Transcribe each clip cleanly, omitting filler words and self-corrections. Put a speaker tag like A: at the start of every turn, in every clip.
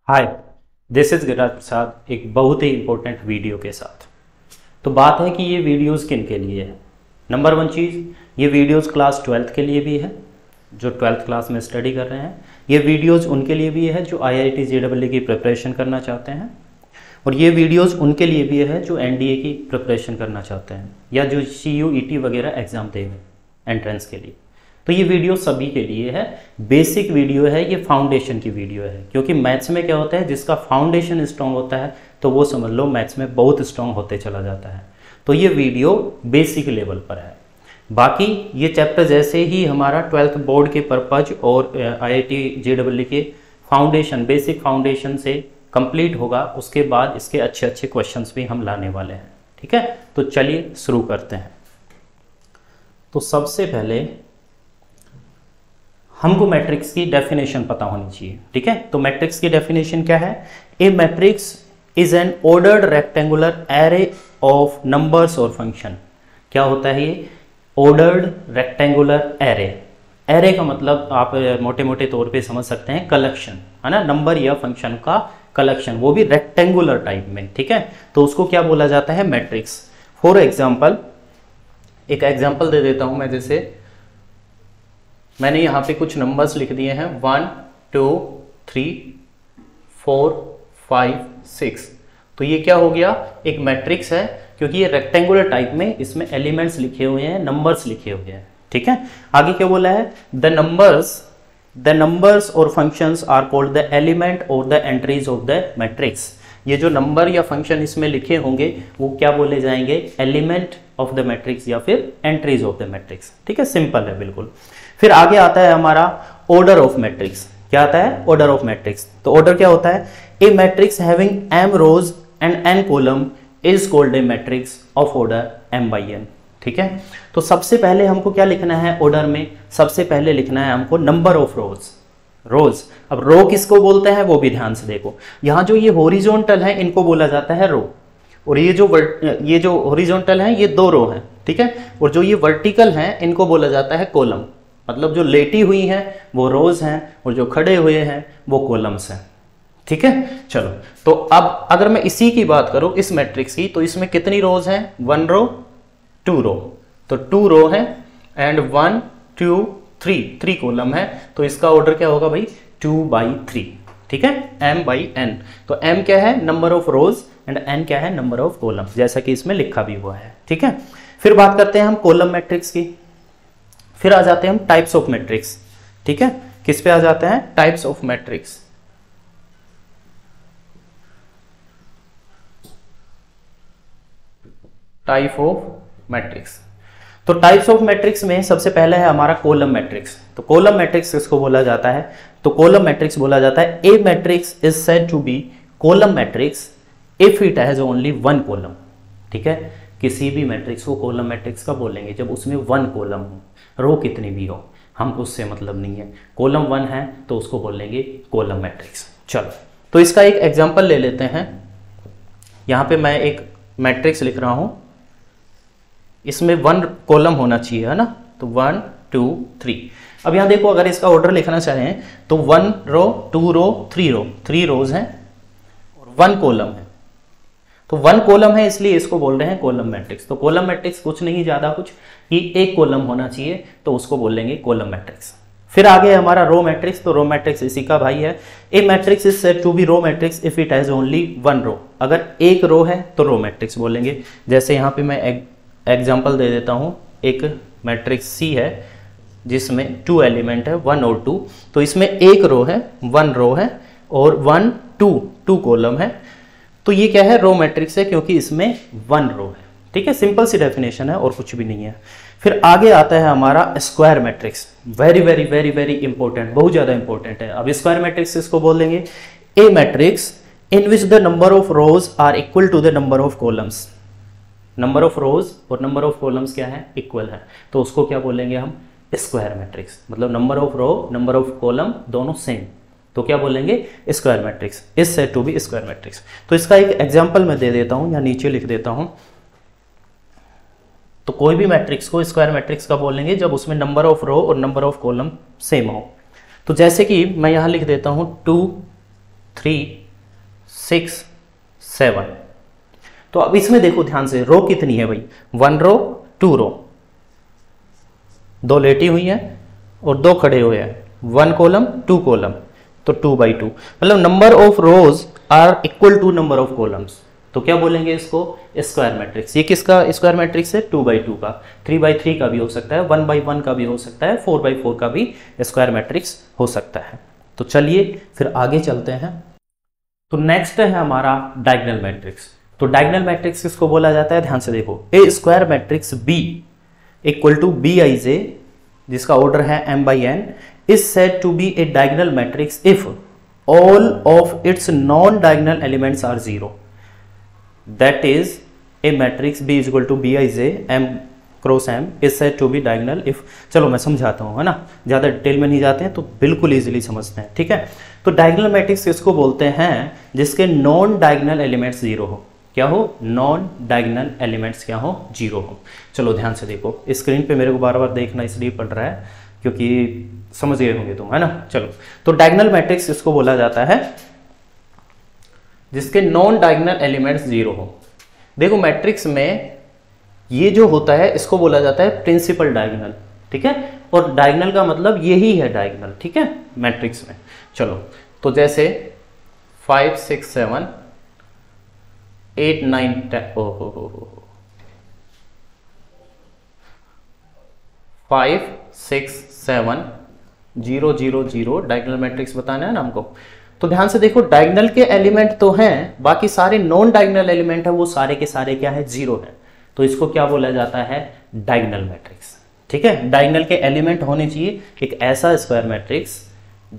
A: Hi, this is Giriraj प्रसाद एक बहुत ही important video के साथ। तो बात है कि ये वीडियोस किन के लिए है। नंबर वन चीज़, ये वीडियोस क्लास 12th के लिए भी है, जो 12th क्लास में स्टडी कर रहे हैं। ये वीडियोस उनके लिए भी है जो IIT JEE की प्रिपरेशन करना चाहते हैं, और ये वीडियोस उनके लिए भी है जो NDA की प्रिपरेशन करना चाहते हैं या जो CUET वगैरह एग्ज़ाम देंगे एंट्रेंस के लिए। तो ये वीडियो सभी के लिए है, बेसिक वीडियो है, ये फाउंडेशन की वीडियो है। क्योंकि मैथ्स में क्या होता है, जिसका फाउंडेशन स्ट्रांग होता है तो वो समझ लो मैथ्स में बहुत स्ट्रांग होते चला जाता है। तो ये वीडियो बेसिक लेवल पर है। बाकी ये चैप्टर जैसे ही हमारा 12th बोर्ड के पर्पज और IIT JEE के फाउंडेशन, बेसिक फाउंडेशन से कंप्लीट होगा, उसके बाद इसके अच्छे अच्छे क्वेश्चंस भी हम लाने वाले हैं। ठीक है, तो चलिए शुरू करते हैं। तो सबसे पहले हमको मैट्रिक्स की डेफिनेशन पता होनी चाहिए। ठीक है, तो मैट्रिक्स की डेफिनेशन क्या है? A matrix is an ordered rectangular array of numbers और फंक्शन। क्या होता है ये? Ordered rectangular array. एरे का मतलब आप मोटे मोटे तौर पे समझ सकते हैं कलेक्शन, है ना, नंबर या फंक्शन का कलेक्शन, वो भी रेक्टेंगुलर टाइप में। ठीक है, तो उसको क्या बोला जाता है? मैट्रिक्स। फॉर एग्जाम्पल, एक एग्जाम्पल दे देता हूं मैं। जैसे मैंने यहाँ पे कुछ नंबर्स लिख दिए हैं 1 2 3 4 5 6। तो ये क्या हो गया? एक मैट्रिक्स है, क्योंकि ये रेक्टेंगुलर टाइप में, इसमें एलिमेंट्स लिखे हुए हैं, नंबर्स लिखे हुए हैं। ठीक है, आगे क्या बोला है? द नंबर्स और functions are called the element और the entries of the matrix. ये जो नंबर या फंक्शन इसमें लिखे होंगे वो क्या बोले जाएंगे? एलिमेंट ऑफ द मैट्रिक्स या फिर एंट्रीज ऑफ द मैट्रिक्स। ठीक है, सिंपल है बिल्कुल। फिर आगे आता है हमारा ऑर्डर ऑफ मैट्रिक्स। क्या आता है? Order of matrix. तो ऑर्डर क्या होता है? A matrix having m rows and n column is called a matrix of order m/n। ठीक है, तो सबसे पहले हमको क्या लिखना है ऑर्डर में? सबसे पहले लिखना है हमको नंबर ऑफ रोज। अब रो किसको बोलते हैं वो भी ध्यान से देखो। यहाँ जो ये हॉरिजॉन्टल है इनको बोला जाता है रो, और ये जो हॉरिजॉन्टल है ये 2 रो हैं। ठीक है, और जो ये वर्टिकल हैं इनको बोला जाता है कॉलम। मतलब जो लेटी हुई हैं वो रोज हैं और जो खड़े हुए हैं वो कॉलम्स हैं। ठीक है, चलो, तो अब अगर मैं इसी की बात करूं, इस मैट्रिक्स की, तो इसमें कितनी रोज हैं? 1 रो 2 रो। तो 2 रो है एंड 1 2 3 कॉलम है। तो इसका ऑर्डर क्या होगा भाई? 2/3। ठीक है, m/n। तो m क्या है? Number of rose, and n क्या है? नंबर ऑफ कॉलम, जैसा कि इसमें लिखा भी हुआ है। ठीक है, फिर बात करते हैं हम कॉलम मैट्रिक्स की। फिर आ जाते हैं हम टाइप्स ऑफ मैट्रिक्स। ठीक है, किस पे आ जाते हैं? Types of matrix. Type of matrix. तो टाइप्स ऑफ मैट्रिक्स में सबसे पहले है हमारा कॉलम मैट्रिक्स। तो कॉलम मैट्रिक्स किसको बोला जाता है? तो कॉलम मैट्रिक्स बोला जाता है a matrix is said to be column matrix if it has only 1 column. ठीक है, किसी भी मैट्रिक्स को कॉलम मैट्रिक्स का बोलेंगे जब उसमें 1 कॉलम हो, रो कितनी भी हो, हमको उससे मतलब नहीं है। कॉलम 1 है तो उसको बोलेंगे कॉलम मैट्रिक्स। चलो, तो इसका एक एग्जांपल ले लेते हैं। यहाँ पे मैं एक मैट्रिक्स लिख रहा हूँ, इसमें 1 कॉलम होना चाहिए, है ना। तो 1 2 3। अब यहाँ देखो, अगर इसका ऑर्डर लिखना चाहें तो 1 रो 2 रो 3 रोज हैं और 1 कॉलम है। तो 1 कॉलम है इसलिए इसको बोल रहे हैं कॉलम मैट्रिक्स। तो कॉलम मैट्रिक्स कुछ नहीं, ज्यादा कुछ कि 1 कॉलम होना चाहिए, तो उसको बोलेंगे कॉलम मैट्रिक्स। फिर आगे हमारा रो मैट्रिक्स। तो रो मैट्रिक्स इसी का भाई है। A matrix is said to be row matrix if it has only 1 row. अगर 1 रो है तो रो मैट्रिक्स बोलेंगे। जैसे यहाँ पे मैं एग्जाम्पल दे देता हूँ। एक मैट्रिक्स C है जिसमें 2 एलिमेंट है 1 और 2। तो इसमें 1 रो है, 1 रो है और 1 2 कॉलम है। तो ये क्या है? रो मैट्रिक्स है, क्योंकि इसमें 1 रो है। ठीक है, सिंपल सी डेफिनेशन है और कुछ भी नहीं है। फिर आगे आता है हमारा square matrix. Very very very very important, बहुत ज्यादा इंपॉर्टेंट है। अब स्क्वायर मैट्रिक्स इसको बोलेंगे a matrix in which the number of rows are equal to the number of columns. Number of rows और नंबर ऑफ कॉलम्स क्या है? Equal है, तो उसको क्या बोलेंगे हम? Square matrix. मतलब number of row, number of column दोनों सेम, तो क्या बोलेंगे? Square matrix is said to be square matrix. तो इसका एक एग्जांपल मैं दे देता हूं, या नीचे लिख देता हूं। तो कोई भी मैट्रिक्स को स्क्वायर मैट्रिक्स का बोलेंगे जब उसमें नंबर ऑफ रो और नंबर ऑफ कॉलम सेम हो। तो जैसे कि मैं यहाँ लिख देता हूँ 2 3 6 7। तो अब इसमें देखो ध्यान से, रो कितनी है भाई, 1 रो 2 रो, 2 लेटी हुई हैं और 2 खड़े हुए हैं, 1 कॉलम 2 कॉलम, तो 2 by 2, मतलब number of rows are equal to number of columns. तो क्या बोलेंगे इसको, स्क्वायर मैट्रिक्स। ये किसका स्क्वायर मैट्रिक्स है, 2 by 2 का, 3 by 3 का भी हो सकता है, 1 by 1 का भी हो सकता है, 4 by 4 का भी स्क्वायर मैट्रिक्स हो सकता है। तो चलिए फिर आगे चलते हैं। तो नेक्स्ट है हमारा डायगोनल मैट्रिक्स। तो डायगोनल मैट्रिक्स किसको बोला जाता है, ध्यान से देखो, a square matrix B equal to B i j, जिसका ऑर्डर है m by n, is said to be a diagonal matrix if all of its non-diagonal elements are zero. That is, a matrix B is equal to Bij m cross m is said to be diagonal if, चलो मैं समझाता हूँ, है ना, ज़्यादा detail में नहीं जाते हैं तो बिल्कुल इजीली समझते हैं, ठीक है। तो डायगोनल मैट्रिक्स किसको बोलते हैं, जिसके नॉन डायगोनल एलिमेंट्स जीरो हो। क्या हो, नॉन डायगोनल एलिमेंट्स क्या हो, जीरो हो। चलो ध्यान से देखो, स्क्रीन पे मेरे को बार बार देखना इसलिए पड़ रहा है क्योंकि समझ गए होंगे तुम, है ना। चलो, तो डायगोनल मैट्रिक्स इसको बोला जाता है जिसके नॉन डायगोनल एलिमेंट्स जीरो हो। देखो मैट्रिक्स में ये जो होता है इसको बोला जाता है प्रिंसिपल डायगोनल, ठीक है, और डायगोनल का मतलब यही है डायगोनल, ठीक है, मैट्रिक्स में। चलो, तो जैसे 5 6 7 8 9 10, 5 6 7 0 0 0 डायगोनल मैट्रिक्स बताना है ना हमको। तो ध्यान से देखो, डायगोनल के एलिमेंट तो हैं, बाकी सारे नॉन डायगोनल एलिमेंट है वो सारे के सारे क्या है, जीरो है। तो इसको क्या बोला जाता है, डायगोनल मैट्रिक्स, ठीक है। डायगोनल के एलिमेंट होने चाहिए एक ऐसा स्क्वायर मैट्रिक्स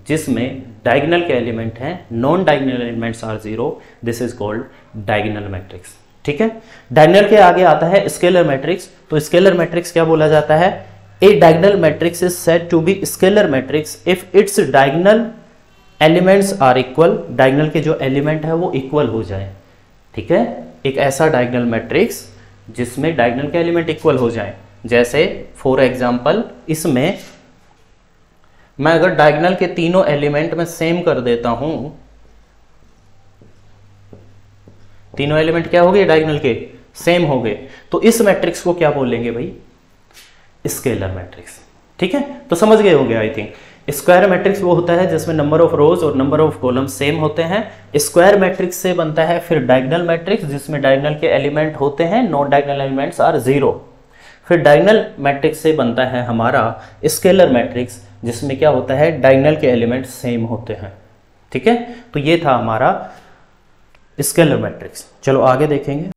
A: जिसमें डायगोनल के एलिमेंट हैं, non diagonal elements are zero, this is called diagonal matrix, ठीक है। डायगोनल के आगे आता है स्केलर मैट्रिक्स। तो स्केलर मैट्रिक्स क्या बोला जाता है, a diagonal matrix is said to be scalar matrix if its diagonal elements are equal, diagonal के जो एलिमेंट है वो इक्वल हो जाए, ठीक है। एक ऐसा डायगोनल मैट्रिक्स जिसमें डायगोनल के एलिमेंट इक्वल हो जाए। जैसे फॉर एग्जांपल, इसमें मैं अगर डायगोनल के तीनों एलिमेंट में सेम कर देता हूं, तीनों एलिमेंट क्या हो गए, डायगोनल के सेम हो गए, तो इस मैट्रिक्स को क्या बोलेंगे भाई, स्केलर मैट्रिक्स, ठीक है। तो समझ गए होंगे आई थिंक। स्क्वायर मैट्रिक्स वो होता है जिसमें नंबर ऑफ रोज और नंबर ऑफ कॉलम सेम होते हैं। स्क्वायर मैट्रिक्स से बनता है फिर डायगोनल मैट्रिक्स जिसमें डायगोनल के एलिमेंट होते हैं, non diagonal elements are zero. फिर डायगोनल मैट्रिक्स से बनता है हमारा स्केलर मैट्रिक्स जिसमें क्या होता है, डायगोनल के एलिमेंट सेम होते हैं, ठीक है। तो ये था हमारा स्केलर मैट्रिक्स। चलो आगे देखेंगे।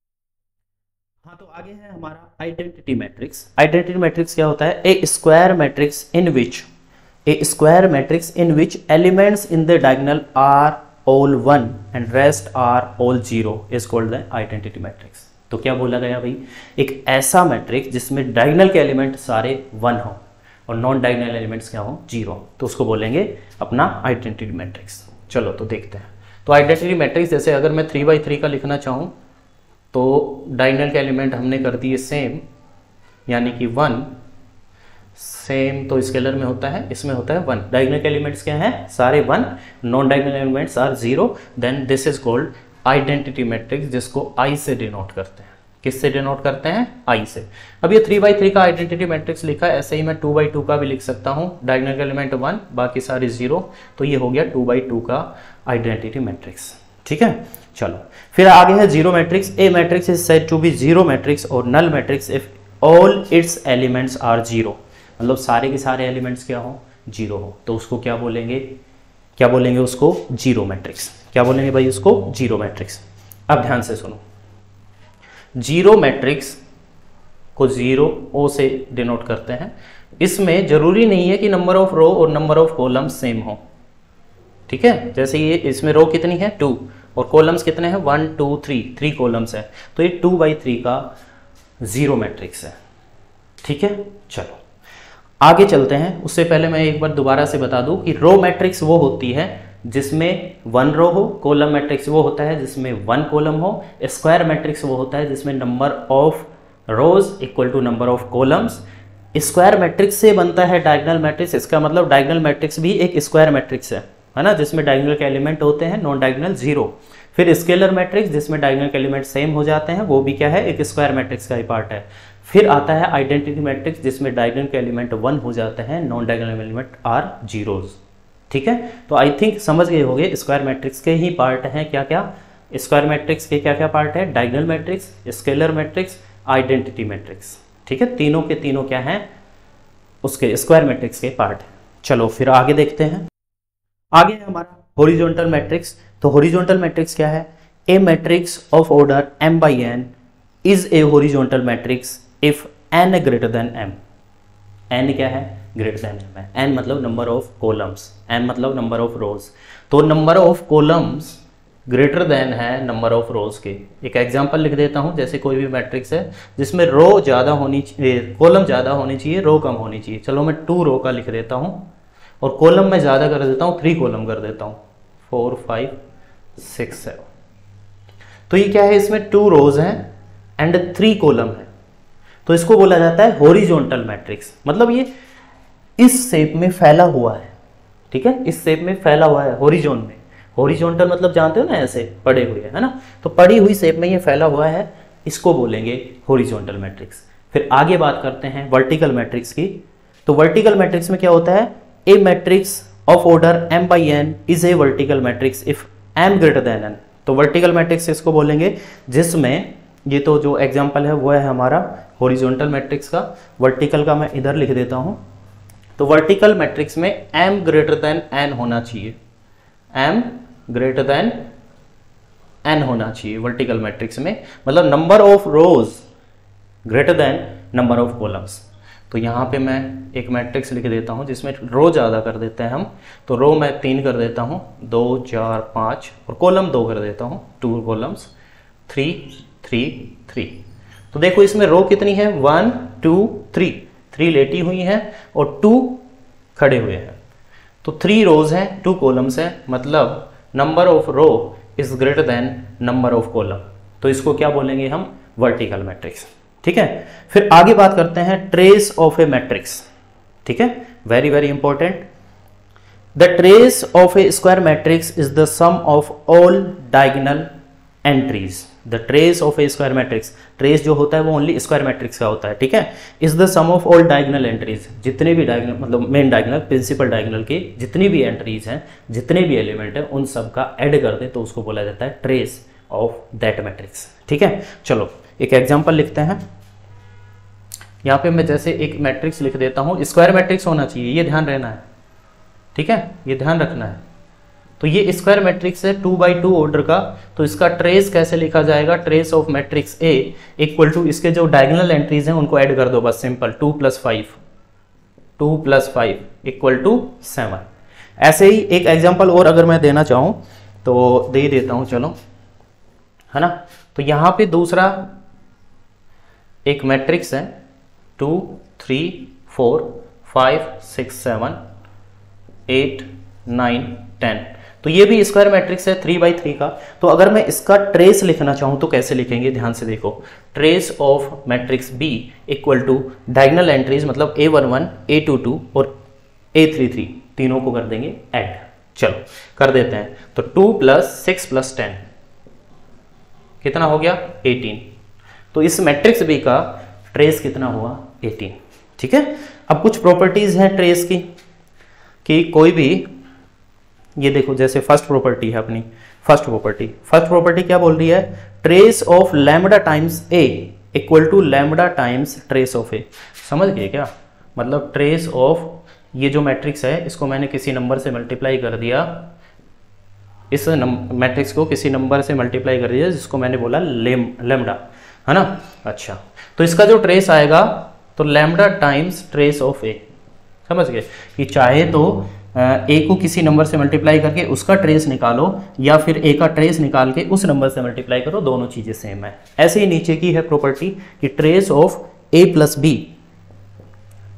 A: हाँ, तो आगे है हमारा आइडेंटिटी मैट्रिक्स। आइडेंटिटी मैट्रिक्स क्या होता है, a square matrix in which elements in the diagonal are all 1 and rest are all 0 is called the identity matrix। तो क्या बोला गया भाई, एक ऐसा मैट्रिक्स जिसमें डायगोनल के एलिमेंट सारे 1 हो और नॉन डायगोनल एलिमेंट्स क्या हो, 0, तो उसको बोलेंगे अपना आइडेंटिटी मैट्रिक्स। चलो तो देखते हैं। तो आइडेंटिटी मैट्रिक्स जैसे अगर मैं 3 by 3 का लिखना चाहूँ तो डायगोनल के एलिमेंट हमने कर दिए सेम, यानी कि 1 सेम, तो स्केलर में होता है, इसमें होता है 1। डायगोनल के एलिमेंट्स क्या हैं, सारे 1, non diagonal elements are 0, then this is called identity matrix, जिसको I से डिनोट करते हैं। किससे डिनोट करते हैं, I से। अब ये 3 by 3 का आइडेंटिटी मैट्रिक्स लिखा है, ऐसे ही मैं 2 by 2 का भी लिख सकता हूँ। डायगोनल के एलिमेंट 1, बाकी सारे 0, तो ये हो गया 2 by 2 का आइडेंटिटी मैट्रिक्स, ठीक है। चलो फिर आगे है zero matrix. A matrix is said to be zero matrix और null matrix if all its elements are 0, मतलब सारे के सारे एलिमेंट्स क्या हो, 0 हो, तो उसको क्या बोलेंगे, क्या बोलेंगे उसको, जीरो मैट्रिक्स। क्या बोलेंगे भाई उसको, जीरो मैट्रिक्स। अब ध्यान से सुनो, जीरो मैट्रिक्स को 0 O से डिनोट करते हैं। इसमें जरूरी नहीं है कि नंबर ऑफ रो और नंबर ऑफ कॉलम सेम हो, ठीक है। जैसे ये इसमें रो कितनी है, 2, और कॉलम्स कितने हैं, 1 2 3 कॉलम्स है, तो ये 2 by 3 का जीरो मैट्रिक्स है, ठीक है। चलो आगे चलते हैं। उससे पहले मैं एक बार दोबारा से बता दूं कि रो मैट्रिक्स वो होती है जिसमें 1 रो हो, कॉलम मैट्रिक्स वो होता है जिसमें 1 कॉलम हो, स्क्वायर मैट्रिक्स वो होता है जिसमें number of rows equal to number of columns. Square matrix से बनता है डायगोनल मैट्रिक्स, इसका मतलब डायगोनल मैट्रिक्स भी एक स्क्वायर मैट्रिक्स है है ना, जिसमें डायगोनल के एलिमेंट होते हैं, नॉन डायगोनल 0। फिर स्केलर मैट्रिक्स जिसमें डायगोनल के एलिमेंट सेम हो जाते हैं, वो भी क्या है, एक स्क्वायर मैट्रिक्स का ही पार्ट है। फिर आता है आइडेंटिटी मैट्रिक्स जिसमें डायगोनल के एलिमेंट 1 हो जाते हैं, non diagonal element are zeros. ठीक है, तो आई थिंक समझ गए होंगे स्क्वायर मैट्रिक्स के ही पार्ट हैं क्या क्या, स्क्वायर मैट्रिक्स के क्या क्या पार्ट है, diagonal matrix, scalar matrix, identity matrix. ठीक है, तीनों के तीनों क्या हैं, उसके स्क्वायर मैट्रिक्स के पार्ट हैं। चलो फिर आगे देखते हैं। आगे है हमारा हॉरिजॉन्टल मैट्रिक्स। तो हॉरिजॉन्टल मैट्रिक्स क्या है, a matrix of order m by n is a horizontal matrix if n greater than m। n क्या है, ग्रेटर देन m है। n मतलब नंबर ऑफ कॉलम्स, m मतलब नंबर ऑफ रोज। तो number of columns greater than है number of rows के। एक example लिख देता हूं, जैसे कोई भी मैट्रिक्स है जिसमें रो ज़्यादा होनी चाहिए, कॉलम ज़्यादा होनी चाहिए, रो कम होनी चाहिए। चलो मैं 2 रो का लिख देता हूं और कॉलम में ज़्यादा कर देता हूं, 3 कॉलम कर देता हूं, 4 5 6 7। तो ये क्या है, इसमें 2 रोज हैं एंड 3 कॉलम है, तो इसको बोला जाता है हॉरिजॉन्टल मैट्रिक्स। मतलब ये इस शेप में फैला हुआ है। ठीक है, इस शेप में फैला हुआ है, हॉरिजॉन में। हॉरिजॉन्टल मतलब जानते हो ना, ऐसे पड़े हुए, है ना, तो पड़ी हुई शेप में ये फैला हुआ है, इसको बोलेंगे हॉरिजॉन्टल मैट्रिक्स। फिर आगे बात करते हैं वर्टिकल मैट्रिक्स की। तो वर्टिकल मैट्रिक्स में क्या होता है, a matrix of order m by n is a vertical matrix if m greater than n। तो वर्टिकल मैट्रिक्स इसको बोलेंगे जिसमें, ये तो जो एग्जांपल है वो है हमारा हॉरिजॉन्टल मैट्रिक्स का। वर्टिकल का मैं इधर लिख देता हूं। तो वर्टिकल मैट्रिक्स में m ग्रेटर देन n होना चाहिए, m ग्रेटर देन n होना चाहिए वर्टिकल मैट्रिक्स में, मतलब number of rose greater than number of columns. तो यहाँ पे मैं एक मैट्रिक्स लिख देता हूँ जिसमें रो ज़्यादा कर देते हैं हम। तो रो मैं 3 कर देता हूँ, 2 4 5, और कॉलम 2 कर देता हूँ, 2 कॉलम्स, 3 3 3। तो देखो इसमें रो कितनी है, 1 2 3, 3 लेटी हुई हैं और 2 खड़े हुए हैं। तो 3 रोज हैं, 2 कॉलम्स हैं, मतलब number of row is greater than number of column. तो इसको क्या बोलेंगे हम, वर्टिकल मैट्रिक्स। ठीक है, फिर आगे बात करते हैं ट्रेस ऑफ ए मैट्रिक्स। ठीक है, very very important. The trace of a square matrix is the sum of all diagonal entries. The trace of a square matrix, trace जो होता है वो ओनली स्क्वायर मैट्रिक्स का होता है। ठीक है, is the sum of all diagonal entries, जितने भी डायगोनल मतलब मेन डायगोनल, प्रिंसिपल डायगोनल के जितनी भी एंट्रीज हैं, जितने भी एलिमेंट हैं, उन सब का ऐड कर दे तो उसको बोला जाता है ट्रेस ऑफ दैट मैट्रिक्स। ठीक है, चलो एक एग्जांपल लिखते हैं। यहाँ पे मैं जैसे एक मैट्रिक्स लिख देता हूँ, स्क्वायर मैट्रिक्स होना चाहिए, ये ध्यान रहना है। ठीक है, ये ध्यान रखना है। तो ये स्क्वायर मैट्रिक्स है 2 by 2 ऑर्डर का। तो इसका ट्रेस कैसे लिखा जाएगा, trace of matrix A equal to इसके जो डायगोनल एंट्रीज हैं उनको ऐड कर दो बस, सिंपल 2 + 5, 2 + 5 = 7। ऐसे ही एक एग्जांपल और अगर मैं देना चाहूँ तो दे देता हूँ, चलो, है ना। तो यहाँ पे दूसरा एक मैट्रिक्स है 2 3 4 5 6 7 8 9 10। तो ये भी स्क्वायर मैट्रिक्स है 3 by 3 का। तो अगर मैं इसका ट्रेस लिखना चाहूं तो कैसे लिखेंगे, ध्यान से देखो। Trace of matrix B equal to diagonal entries मतलब A11 A22 और A33, तीनों को कर देंगे ऐड। चलो कर देते हैं। तो 2 + 6 + 10 कितना हो गया, 18। तो इस मैट्रिक्स बी का ट्रेस कितना हुआ, 18। ठीक है, अब कुछ प्रॉपर्टीज हैं ट्रेस की कि कोई भी, ये देखो जैसे फर्स्ट प्रॉपर्टी है अपनी, फर्स्ट प्रॉपर्टी क्या बोल रही है, trace of lambda times A equal to lambda times trace of A. समझ गए क्या, मतलब ट्रेस ऑफ, ये जो मैट्रिक्स है इसको मैंने किसी नंबर से मल्टीप्लाई कर दिया, इस मैट्रिक्स को किसी नंबर से मल्टीप्लाई कर दिया जिसको मैंने बोला लैम्बडा, है ना। अच्छा, तो इसका जो ट्रेस आएगा तो lambda times trace of A. समझ गए कि चाहे तो ए को किसी नंबर से मल्टीप्लाई करके उसका ट्रेस निकालो या फिर ए का ट्रेस निकाल के उस नंबर से मल्टीप्लाई करो, दोनों चीजें सेम है। ऐसे ही नीचे की है प्रॉपर्टी कि trace of A plus B,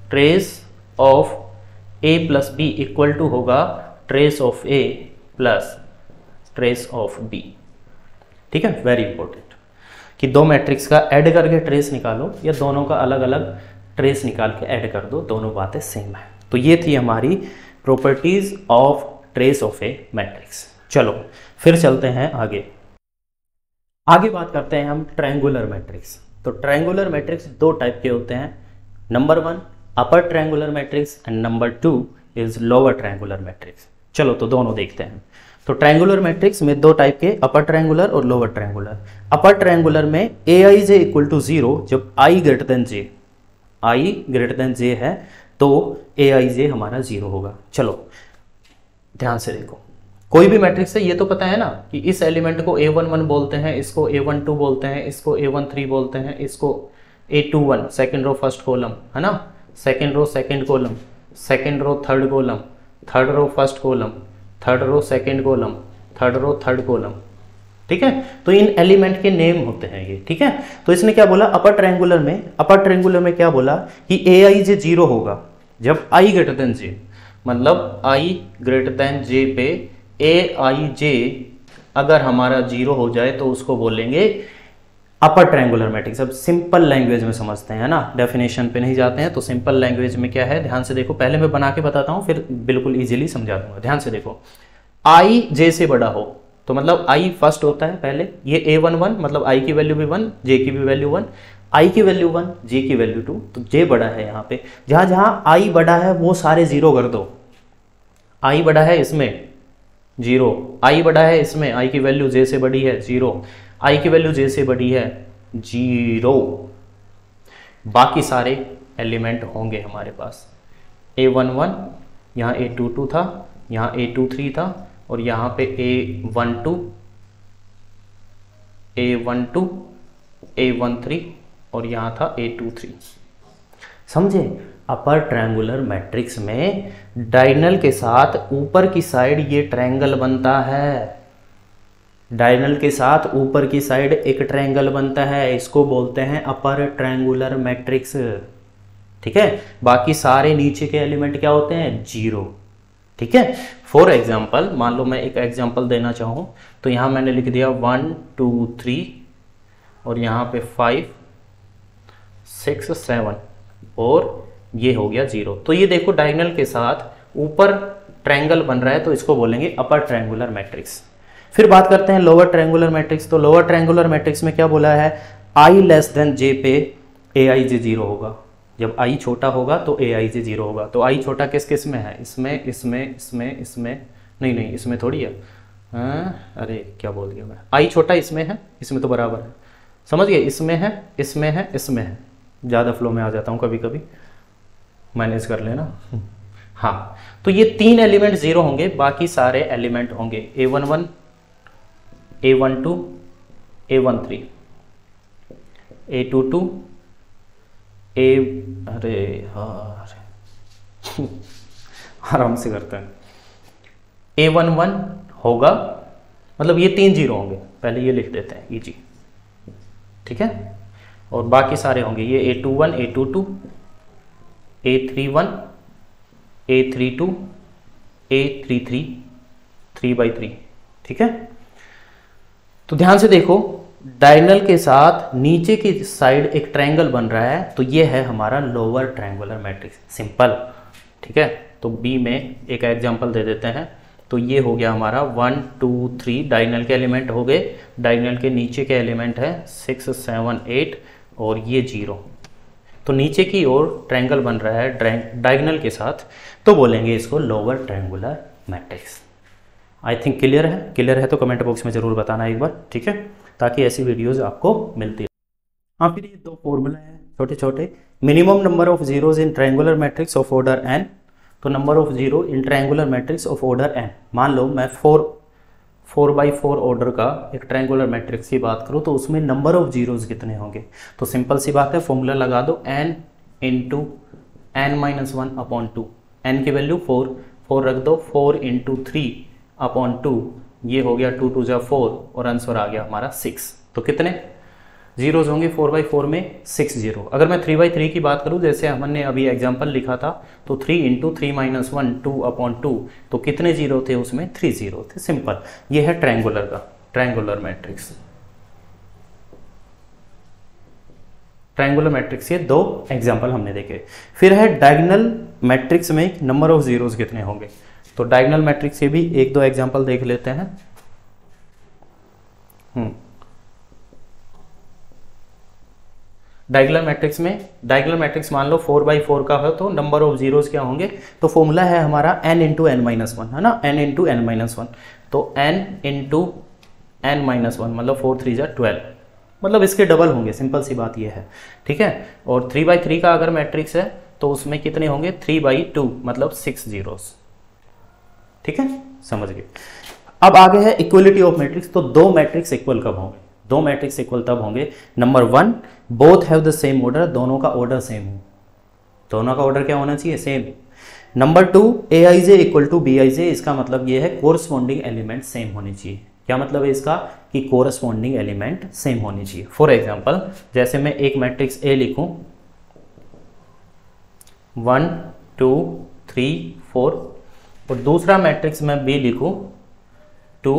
A: trace of A plus B equal to होगा trace of A plus trace of B. ठीक है, वेरी इंपॉर्टेंट कि दो मैट्रिक्स का ऐड करके ट्रेस निकालो या दोनों का अलग अलग ट्रेस निकाल के ऐड कर दो, दोनों बातें सेम है। तो ये थी हमारी properties of trace of a matrix. चलो फिर चलते हैं आगे बात करते हैं हम ट्रायंगुलर मैट्रिक्स। तो ट्रायंगुलर मैट्रिक्स दो टाइप के होते हैं, number 1 upper triangular matrix and number 2 is lower triangular matrix. चलो तो दोनों देखते हैं। तो ट्रायंगुलर मैट्रिक्स में दो टाइप के, अपर ट्रायंगुलर और लोअर ट्रायंगुलर। अपर ट्रायंगुलर में aij इक्वल टू 0 जब i ग्रेटर देन j है तो aij हमारा 0 होगा। चलो ध्यान से देखो, कोई भी मैट्रिक्स है, ये तो पता है ना कि इस एलिमेंट को a11 बोलते हैं, इसको a12 बोलते हैं, इसको a13 बोलते हैं, इसको a21 second row first column है ना, second row second column, second row third column, third row first column, third row second column, third row third column. ठीक है, तो इन एलिमेंट के नेम होते हैं ये। ठीक है, तो इसने क्या बोला अपर ट्रायंगुलर में क्या बोला कि aij 0 होगा जब i ग्रेटर देन j, मतलब i ग्रेटर देन j पे aij अगर हमारा 0 हो जाए तो उसको बोलेंगे अपर ट्रायंगुलर मैट्रिक्स। अब सिंपल लैंग्वेज में समझते हैं ना, डेफिनेशन पे नहीं जाते हैं। तो सिंपल लैंग्वेज में क्या है, ध्यान से देखो, पहले मैं बना के बताता हूँ फिर बिल्कुल इजीली समझा दूंगा। ध्यान से देखो, i j से बड़ा हो तो मतलब i फर्स्ट होता है पहले, ये a11 मतलब i की वैल्यू भी 1, j की भी वैल्यू 1, i की वैल्यू 1, j की वैल्यू 2, तो j बड़ा है यहाँ पे। जहाँ जहाँ i बड़ा है वो सारे 0 कर दो। i बड़ा है इसमें 0, i बड़ा है इसमें, i की वैल्यू j से बड़ी है 0, i की वैल्यू j से बड़ी है 0, बाकी सारे एलिमेंट होंगे हमारे पास। a11 यहाँ a22 था, यहाँ a23 था, और यहाँ पे a12, a13 और यहाँ था a23। समझे? अपर ट्रायंगुलर मैट्रिक्स में डायगोनल के साथ ऊपर की साइड ये ट्रायंगल बनता है, डायगोनल के साथ ऊपर की साइड एक ट्रायंगल बनता है, इसको बोलते हैं अपर ट्रायंगुलर मैट्रिक्स। ठीक है, बाकी सारे नीचे के एलिमेंट क्या होते हैं, 0। ठीक है, फॉर एग्जाम्पल मान लो मैं एक एग्जाम्पल देना चाहूँ तो यहाँ मैंने लिख दिया 1 2 3 और यहाँ पे 5 6 7 और ये हो गया 0। तो ये देखो डायगोनल के साथ ऊपर ट्रायंगल बन रहा है, तो इसको बोलेंगे अपर ट्रायंगुलर मैट्रिक्स। फिर बात करते हैं लोअर ट्रायंगुलर मैट्रिक्स। तो लोअर ट्रायंगुलर मैट्रिक्स में क्या बोला है, i लेस देन j पे aij 0 होगा। जब i छोटा होगा तो aij 0 होगा। तो i छोटा किस किस में है, इसमें नहीं इसमें थोड़ी है, अरे क्या बोल दिया मैं, i छोटा इसमें है, इसमें तो बराबर है, समझ गए, इसमें है। ज़्यादा फ्लो में आ जाता हूँ कभी कभी, मैनेज कर लेना। हाँ, तो ये 3 एलिमेंट 0 होंगे, बाकी सारे एलिमेंट होंगे a11 a12 a13 a22 अरे आराम से करते हैं, a11 होगा, मतलब ये 3 0 होंगे, पहले ये लिख देते हैं इजी। ठीक है, और बाकी सारे होंगे ये a21 a22 a31 a32 a33 3/3। ठीक है, तो ध्यान से देखो, डायगोनल के साथ नीचे की साइड एक ट्रायंगल बन रहा है, तो ये है हमारा लोअर ट्रायंगुलर मैट्रिक्स, सिंपल। ठीक है, तो बी में एक एग्जांपल दे देते हैं। तो ये हो गया हमारा 1 2 3 डायगोनल के एलिमेंट हो गए, डायगोनल के नीचे के एलिमेंट है 6 7 8 और ये 0। तो नीचे की ओर ट्रायंगल बन रहा है डायगोनल के साथ, तो बोलेंगे इसको lower triangular matrix. I think clear है तो कमेंट बॉक्स में ज़रूर बताना एक बार। ठीक है, ताकि ऐसी वीडियोस आपको मिलती रहे। हाँ, फिर ये 2 फॉर्मूला है छोटे छोटे। Minimum number of zeros in triangular matrix of order n। तो number of zero in triangular matrix of order n, मान लो मैं 4x4 ऑर्डर का एक ट्रायंगुलर मैट्रिक्स की बात करूँ तो उसमें नंबर ऑफ जीरोज कितने होंगे। तो सिंपल सी बात है, फॉर्मूला लगा दो n इंटू n-1/2, n की वैल्यू 4 रख दो, 4 इंटू 3/2, ये हो गया 2 2 जा 4 और आंसर आ गया हमारा 6। तो कितने जीरोज होंगे 4/4 में 6 0। अगर मैं 3/3 की बात करूं, जैसे हमने अभी एग्जांपल लिखा था, तो 3 इंटू 3 - 1 2/2, तो कितने जीरो थे उसमें, 3 जीरो थे। सिंपल, ये है ट्रायंगुलर का ट्रायंगुलर मैट्रिक्स। ट्रायंगुलर मैट्रिक्स के 2 एग्जाम्पल हमने देखे। फिर है डायगोनल मैट्रिक्स में नंबर ऑफ जीरोज कितने होंगे। तो तो डायगोनल मैट्रिक्स के भी एक दो एग्जांपल देख लेते हैं। डायगोनल मैट्रिक्स मान लो 4x4 का है तो नंबर ऑफ जीरोस क्या होंगे, तो फॉर्मूला है हमारा n into n minus one, है ना, n into n minus one, तो n into n minus one मतलब 4 3 12, मतलब इसके डबल होंगे, सिंपल सी बात ये है, ठीक है। और 3x3 का अगर मैट्रिक्स है तो उसमें कितने होंगे, 3/2 मतलब 6 जीरोस, ठीक है, समझ गए। अब आगे है इक्वलिटी ऑफ मैट्रिक्स। तो दो मैट्रिक्स इक्वल कब होंगे, दो मैट्रिक्स इक्वल तब होंगे, number 1 both have the same order, दोनों का ऑर्डर सेम हो, दोनों का ऑर्डर क्या होना चाहिए, same. Number 2 aij equal to bij, इसका मतलब ये है कोरस्पॉन्डिंग एलिमेंट सेम होने चाहिए। क्या मतलब है इसका, कि कोरस्पॉन्डिंग एलिमेंट सेम होनी चाहिए। फॉर एग्जांपल जैसे मैं एक मैट्रिक्स ए लिखूं 1 2 3 4 और दूसरा मैट्रिक्स मैं बी लिखूं 2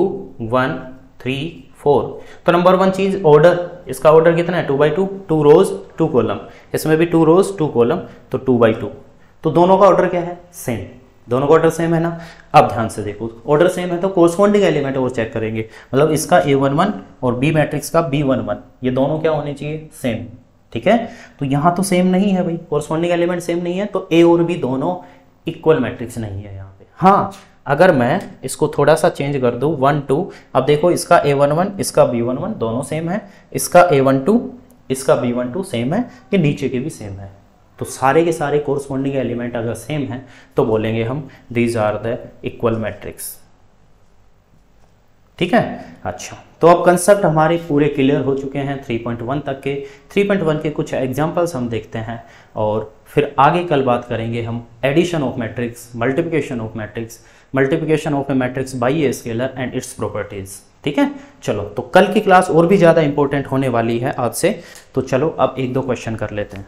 A: 1 3 4, तो नंबर 1 चीज ऑर्डर, इसका ऑर्डर कितना है 2/2, 2 रोज 2 कॉलम, इसमें भी 2 रोज 2 कॉलम, तो 2/2, तो दोनों का ऑर्डर क्या है, सेम, दोनों का ऑर्डर सेम है ना। अब ध्यान से देखो, ऑर्डर सेम है तो कोरस्पॉन्डिंग एलिमेंट और चेक करेंगे, मतलब इसका a11 और बी मैट्रिक्स का b11, ये दोनों क्या होने चाहिए, सेम, ठीक है। तो यहाँ तो सेम नहीं है भाई, कोरस्पॉन्डिंग एलिमेंट सेम नहीं है, तो a और b दोनों इक्वल मैट्रिक्स नहीं है यहाँ पे। हाँ, अगर मैं इसको थोड़ा सा चेंज कर दूं 1 2, अब देखो इसका a11 इसका b11 दोनों सेम है, इसका a12 इसका b12 सेम है, ये नीचे के भी सेम है, तो सारे के सारे कोरस्पॉन्डिंग एलिमेंट अगर सेम है तो बोलेंगे हम these are the equal matrix, ठीक है। अच्छा, तो अब कंसेप्ट हमारे पूरे क्लियर हो चुके हैं 3.1 तक के। 3.1 के कुछ एग्जांपल्स हम देखते हैं और फिर आगे कल बात करेंगे हम addition of matrix, multiplication of matrix, multiplication of a matrix by a scalar and its properties, ठीक है। चलो, तो कल की क्लास और भी ज़्यादा इंपॉर्टेंट होने वाली है आज से, तो चलो अब एक दो क्वेश्चन कर लेते हैं।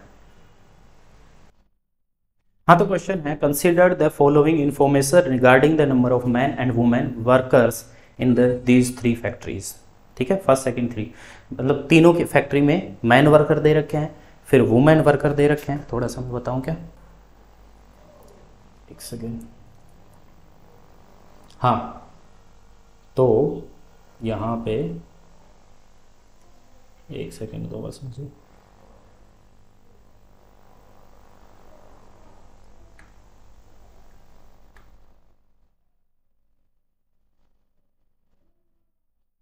A: हाँ, तो क्वेश्चन है consider the following information regarding the number of man and women workers in these 3 factories, ठीक है, फर्स्ट सेकंड 3, मतलब तीनों की फैक्ट्री में मैन वर्कर दे रखे हैं, फिर वुमेन वर्कर दे रखे हैं। थोड़ा सा मैं बताऊं क्या, एक सेकेंड, हाँ, तो यहाँ पे एक सेकेंड दो बस मुझे,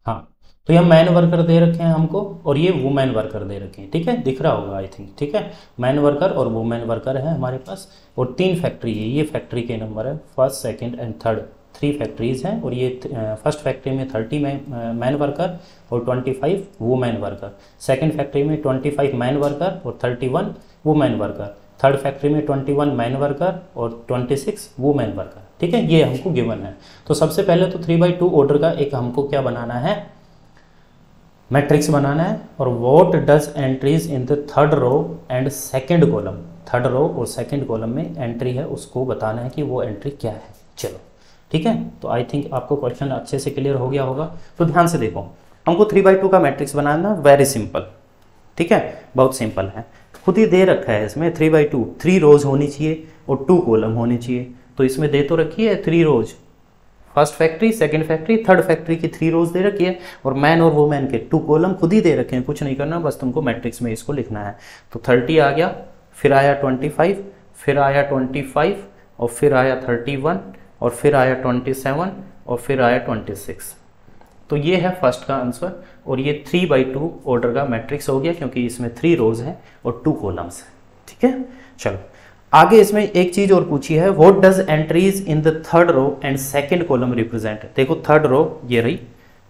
A: हाँ, तो यह मैन वर्कर दे रखे हैं हमको और ये वुमेन वर्कर दे रखे हैं, ठीक है, दिख रहा होगा आई थिंक, ठीक है, मैन वर्कर और वुमेन वर्कर है हमारे पास, और 3 फैक्ट्री है, ये फैक्ट्री के नंबर है first second and third, 3 factories हैं, और ये फर्स्ट फैक्ट्री में 30 मैन वर्कर और 25 वुमेन वर्कर, सेकेंड फैक्ट्री में 25 मैन वर्कर और 31 वुमेन वर्कर, थर्ड फैक्ट्री में 21 मैन वर्कर और 26 वुमेन वर्कर, ठीक है, ये हमको गिवन है। तो सबसे पहले तो 3/2 ऑर्डर का एक हमको क्या बनाना है, मैट्रिक्स बनाना है, और what does entries in the third row and second column, third row और सेकंड कॉलम में एंट्री है उसको बताना है कि वो एंट्री क्या है। चलो, ठीक है, तो आई थिंक आपको क्वेश्चन अच्छे से क्लियर हो गया होगा। तो ध्यान से देखो, हमको 3/2 का मैट्रिक्स बनाना, वेरी सिंपल, ठीक है, बहुत सिंपल है, खुद ही दे रखा है इसमें 3/2, 3 रोज होनी चाहिए और 2 कॉलम होनी चाहिए, तो इसमें दे तो रखी है 3 rows, first factory second factory third factory की 3 रोज दे रखी है, और मैन और वुमेन के 2 कॉलम खुद ही दे रखे हैं, कुछ नहीं करना, बस तुमको मैट्रिक्स में इसको लिखना है। तो 30 आ गया, फिर आया 25, फिर आया 25 और फिर आया 31 और फिर आया 27 और फिर आया 26, तो ये है फर्स्ट का आंसर, और ये 3/2 ऑर्डर का मैट्रिक्स हो गया क्योंकि इसमें 3 रोज हैं और 2 कॉलम्स हैं, ठीक है। चलो आगे इसमें एक चीज और पूछी है, what does entries in the third row and second column represent. देखो थर्ड रो ये रही,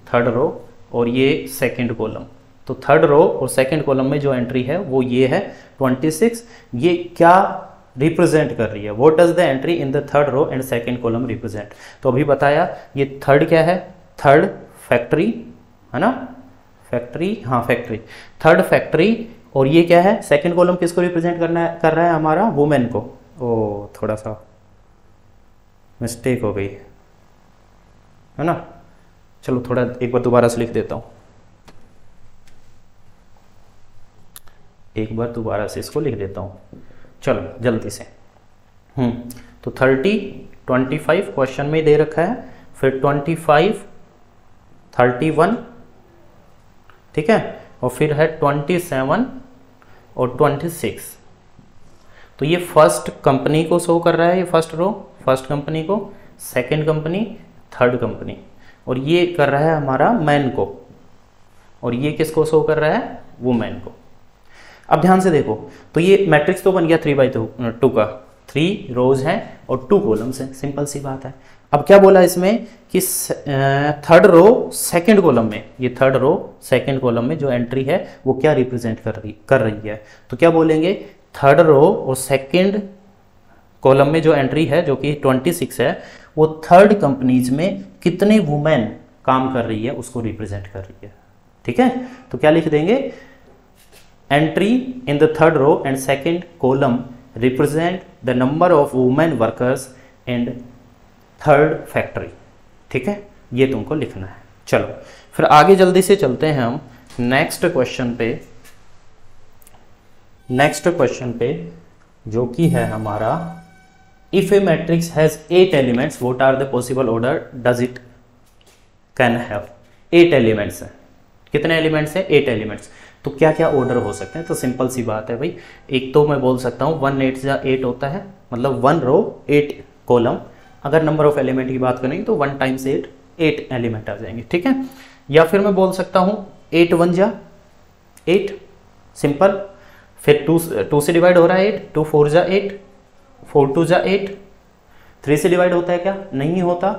A: थर्ड रो और ये सेकंड कॉलम, तो थर्ड रो और सेकंड कॉलम में जो एंट्री है वो ये है 26, ये क्या रिप्रेजेंट कर रही है, what does the entry in the third row and second column represent. तो अभी बताया ये थर्ड क्या है, थर्ड फैक्ट्री है ना, फैक्ट्री, हाँ फैक्ट्री, थर्ड फैक्ट्री, और ये क्या है सेकंड कॉलम किसको रिप्रेजेंट कर रहा है हमारा, वुमेन को। ओ थोड़ा सा मिस्टेक हो गई है ना, चलो थोड़ा एक बार दोबारा से लिख देता हूँ, एक बार दोबारा से इसको लिख देता हूँ, चलो जल्दी से। तो 30 25 क्वेश्चन में दे रखा है, फिर 25, 31, ठीक है, और फिर है 27 और 26। तो ये फर्स्ट कंपनी को शो कर रहा है, ये फर्स्ट रो फर्स्ट कंपनी को, सेकंड कंपनी, थर्ड कंपनी, और ये कर रहा है हमारा मैन को, और ये किसको शो कर रहा है, वुमेन को। अब ध्यान से देखो, तो ये मैट्रिक्स तो बन गया 3/2 का, 3 रोज हैं और 2 कॉलम्स हैं, सिंपल सी बात है। अब क्या बोला इसमें कि थर्ड रो सेकंड कॉलम में, ये थर्ड रो सेकंड कॉलम में जो एंट्री है वो क्या रिप्रेजेंट कर रही है, तो क्या बोलेंगे, थर्ड रो और सेकंड कॉलम में जो एंट्री है जो कि 26 है, वो थर्ड कंपनीज में कितने वुमेन काम कर रही है उसको रिप्रेजेंट कर रही है, ठीक है। तो क्या लिख देंगे, entry in the third row and second column represent the number of women workers and third factory, ठीक है, ये तुमको लिखना है। चलो फिर आगे जल्दी से चलते हैं हम नेक्स्ट क्वेश्चन पे जो कि है हमारा, if a matrix has 8 elements what are the possible order does it can have. 8 elements हैं, कितने एलिमेंट्स हैं, 8 एलिमेंट्स, तो क्या क्या ऑर्डर हो सकते हैं, तो सिंपल सी बात है भाई, एक तो मैं बोल सकता हूँ 1 8 या 8 होता है, मतलब 1 रो 8 कॉलम, अगर नंबर ऑफ एलिमेंट की बात करेंगे तो 1 टाइम्स 8 एलिमेंट आ जाएंगे, ठीक है। या फिर मैं बोल सकता हूँ 8 1 जा 8, सिंपल, फिर 2 से डिवाइड हो रहा है 8, 2 4 जा 8, 4 2 जा 8, 3 से डिवाइड होता है क्या, नहीं होता,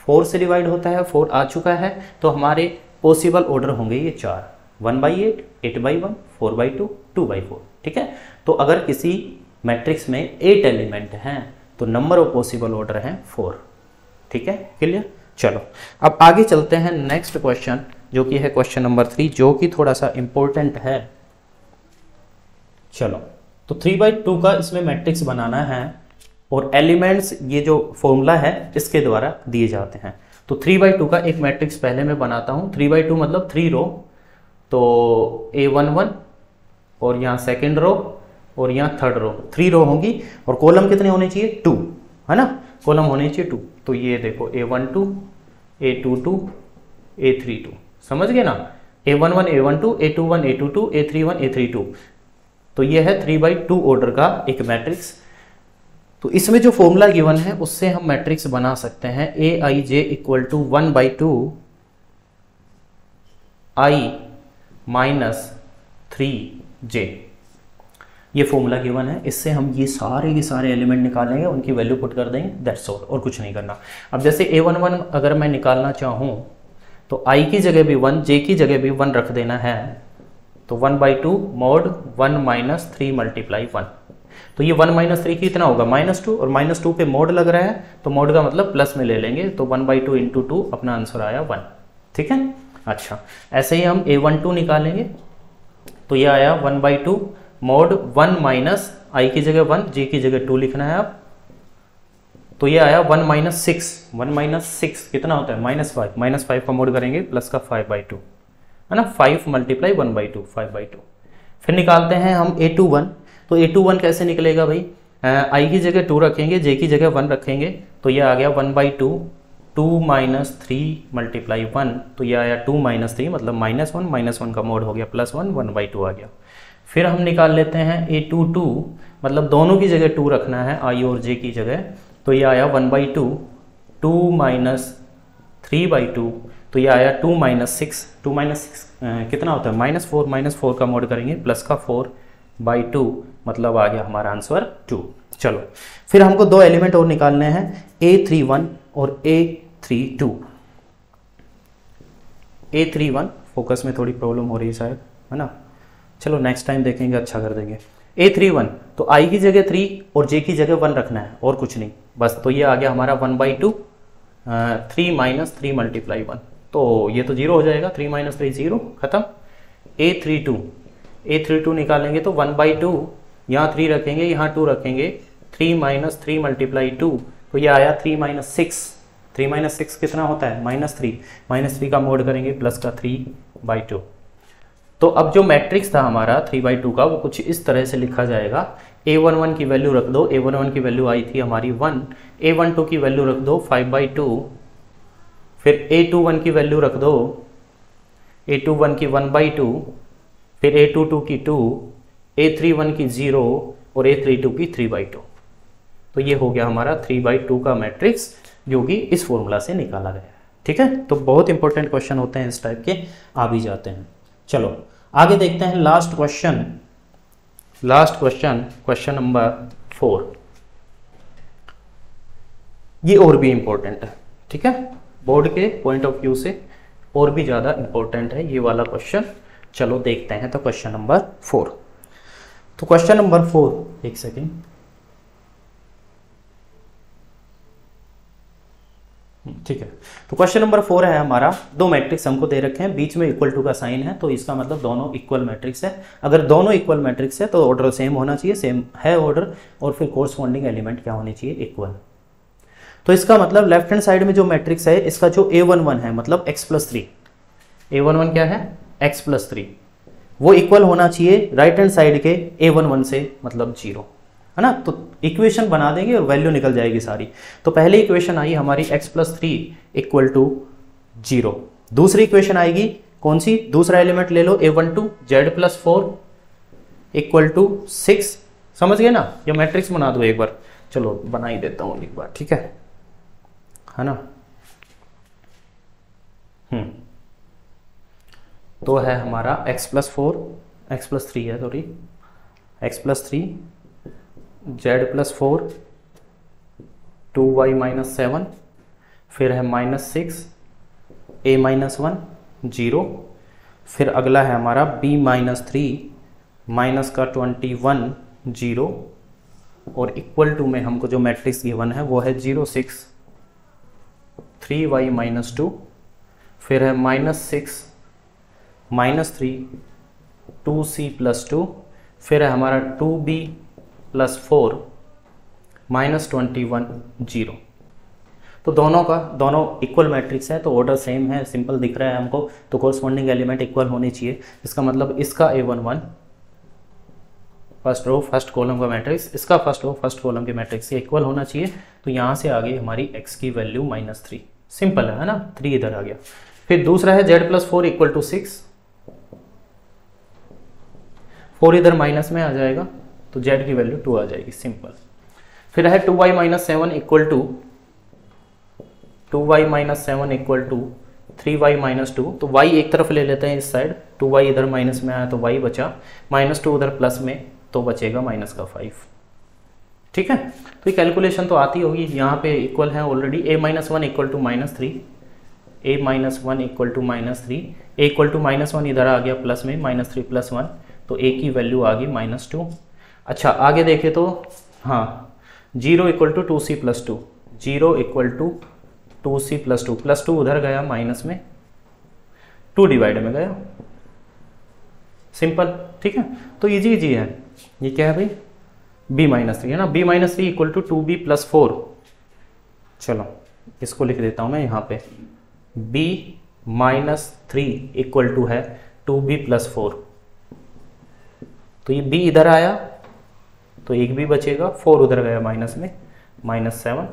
A: 4 से डिवाइड होता है, 4 आ चुका है, तो हमारे पॉसिबल ऑर्डर होंगे ये 4, 1/8, 8/1, 4/2, 2/4, ठीक है। तो अगर किसी मैट्रिक्स में 8 एलिमेंट हैं तो नंबर ऑफ पॉसिबल ऑर्डर हैं 4, ठीक है, क्लियर। चलो अब आगे चलते हैं नेक्स्ट क्वेश्चन जो कि है क्वेश्चन नंबर 3, जो कि थोड़ा सा इंपॉर्टेंट है। चलो तो 3/2 का इसमें मैट्रिक्स बनाना है और एलिमेंट्स ये जो फॉर्मूला है इसके द्वारा दिए जाते हैं। तो 3/2 का एक मैट्रिक्स पहले मैं बनाता हूँ, 3/2 मतलब 3 रो, तो A11 और यहाँ सेकेंड रो और यहाँ थर्ड रो, 3 रो होंगी, और कॉलम कितने होने चाहिए, 2, है ना, कॉलम होने चाहिए 2। तो ये देखो A12, A22, A32, समझ गए ना, A11 A12, A21 A22, A31 A32। तो ये है 3/2 ऑर्डर का एक मैट्रिक्स। तो इसमें जो फॉर्मूला गिवन है उससे हम मैट्रिक्स बना सकते हैं, Aij = 1/2 I - 3j, ये फॉर्मूला गिवन है, इससे हम ये सारे के सारे एलिमेंट निकालेंगे, उनकी वैल्यू पुट कर देंगे, दैट्स ऑल, और कुछ नहीं करना। अब जैसे A11 अगर मैं निकालना चाहूँ तो I की जगह भी 1, J की जगह भी 1 रख देना है, तो 1/2 mod 1 - 3 × 1, तो ये 1 - 3 कितना होगा, -2, और -2 पे मोड लग रहा है, तो मोड का मतलब प्लस में ले लेंगे, तो 1/2 × 2 अपना आंसर आया 1, ठीक है। अच्छा, ऐसे ही हम A12 निकालेंगे, तो ये आया 1/2 mod 1 - I की जगह 1, J की जगह 2 लिखना है आप, तो ये आया 1 - 6, 1 - 6 कितना होता है, -5, -5 का मोड करेंगे प्लस का 5/2, है ना, 5 × 1/2, 5/2। फिर निकालते हैं हम A21, तो A21 कैसे निकलेगा भाई, I की जगह 2 रखेंगे, J की जगह 1 रखेंगे, तो ये आ गया 1/2, 2 - 3 × 1, तो ये आया 2 - 3 मतलब -1, -1 का मोड हो गया +1, 1/2 आ गया। फिर हम निकाल लेते हैं A22, मतलब दोनों की जगह 2 रखना है, I और J की जगह, तो ये आया 1/2, 2 - 3/2, तो ये आया 2 - 6, 2 - 6 कितना होता है, -4 का मोड करेंगे प्लस का 4/2, मतलब आ गया हमारा आंसर 2। चलो फिर हमको 2 एलिमेंट और निकालने हैं, A31 और A32। A31 फोकस में थोड़ी प्रॉब्लम हो रही है शायद, है ना, चलो नेक्स्ट टाइम देखेंगे, अच्छा कर देंगे। A31 तो I की जगह 3 और J की जगह 1 रखना है, और कुछ नहीं, बस, तो ये आ गया हमारा 1/2, 3 - 3 × 1, तो ये तो 0 हो जाएगा, 3 - 3 0, खत्म। A32 निकालेंगे तो 1/2, यहाँ 3 रखेंगे, यहाँ 2 रखेंगे, 3 - 3 × 2, तो ये आया 3 - 6, 3 - 6 कितना होता है, -3 का मोड करेंगे प्लस का 3/2। तो अब जो मैट्रिक्स था हमारा 3/2 का, वो कुछ इस तरह से लिखा जाएगा, A11 की वैल्यू रख दो, A11 की वैल्यू आई थी हमारी 1, A12 की वैल्यू रख दो 5/2, फिर A21 की वैल्यू रख दो, A21 की 1/2, फिर A22 की 2, A31 की 0 और A32 की 3/2। तो ये हो गया हमारा 3/2 का मैट्रिक्स जो कि इस फॉर्मूला से निकाला गया है। ठीक है, तो बहुत इंपॉर्टेंट क्वेश्चन होते हैं इस टाइप के, आ भी जाते हैं। चलो आगे देखते हैं लास्ट क्वेश्चन, क्वेश्चन नंबर 4। ये और भी इंपॉर्टेंट है, ठीक है, बोर्ड के पॉइंट ऑफ व्यू से और भी ज़्यादा इंपॉर्टेंट है ये वाला क्वेश्चन। चलो देखते हैं तो क्वेश्चन नंबर 4। तो क्वेश्चन नंबर 4, एक सेकेंड, ठीक है। तो क्वेश्चन नंबर 4 है हमारा, दो मैट्रिक्स हमको दे रखे हैं, बीच में इक्वल टू का साइन है, तो इसका मतलब दोनों इक्वल मैट्रिक्स है। अगर दोनों इक्वल मैट्रिक्स है तो ऑर्डर सेम होना चाहिए, सेम है ऑर्डर, और फिर कोरस्पॉन्डिंग एलिमेंट क्या होने चाहिए, इक्वल। तो इसका मतलब लेफ्ट हैंड साइड में जो मैट्रिक्स है इसका जो A11 है मतलब x+3, A11 क्या है, x+3, वो इक्वल होना चाहिए राइट हैंड साइड के A11 से, मतलब 0, है ना। तो इक्वेशन बना देंगे और वैल्यू निकल जाएगी सारी। तो पहली इक्वेशन आई हमारी x+3 = 0। दूसरी इक्वेशन आएगी कौन सी, दूसरा एलिमेंट ले लो A12 z+4 = 6। समझ गए ना, ये मैट्रिक्स बना दो एक बार, चलो बना ही देता हूँ एक बार, ठीक है ना। तो है हमारा x+4, x+3 है सॉरी, x+3 z+4 2y-7, फिर है -6 a-1 0, फिर अगला है हमारा b-3 -21 0, और इक्वल टू में हमको जो मैट्रिक्स गिवन है वो है 0 6 3y-2, फिर है -6 -3 2c+2, फिर है हमारा 2b+4 -21 0। तो दोनों इक्वल मैट्रिक्स है, तो ऑर्डर सेम है, सिंपल दिख रहा है हमको, तो कोरस्पॉन्डिंग एलिमेंट इक्वल होने चाहिए। इसका मतलब इसका A11 first row first column का मैट्रिक्स, इसका फर्स्ट रो फर्स्ट कॉलम के मैट्रिक्स से इक्वल होना चाहिए। तो यहाँ से आ गई हमारी x की वैल्यू -3, सिंपल है ना, 3 इधर आ गया। फिर दूसरा है z+4 = 6, 4 इधर माइनस में आ जाएगा तो z की वैल्यू 2 आ जाएगी, सिंपल। फिर है 2y-7 = 3y-2, तो y एक तरफ ले लेते हैं इस साइड, 2y इधर माइनस में आया तो y बचा, -2 उधर प्लस में तो बचेगा -5। ठीक है, तो ये कैलकुलेशन तो आती होगी। यहाँ पे इक्वल है ऑलरेडी, a-1 = -3, a-1 = -3, a = -1 इधर आ गया प्लस में, -3 + 1, तो a की वैल्यू आ गई -2। अच्छा आगे देखें तो हाँ, 0 = 2c+2, 0 = 2c+2, +2 उधर गया माइनस में, 2 डिवाइड में गया, सिंपल। ठीक है, तो इजी है। ये क्या है भाई, b-3 है ना, b-3 = 2b+4। चलो इसको लिख देता हूँ मैं यहाँ पे, b-3 = है 2b+4। तो ये b इधर आया तो एक भी बचेगा, 4 उधर गया माइनस में, -7।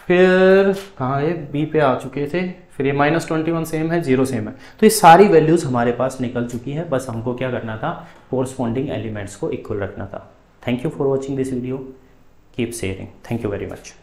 A: फिर कहाँ है, b पे आ चुके थे, फिर ये -21 सेम है, 0 सेम है। तो ये सारी वैल्यूज़ हमारे पास निकल चुकी है, बस हमको क्या करना था, कोरस्पॉन्डिंग एलिमेंट्स को इक्वल रखना था। Thank you for watching this video, keep sharing, thank you very much.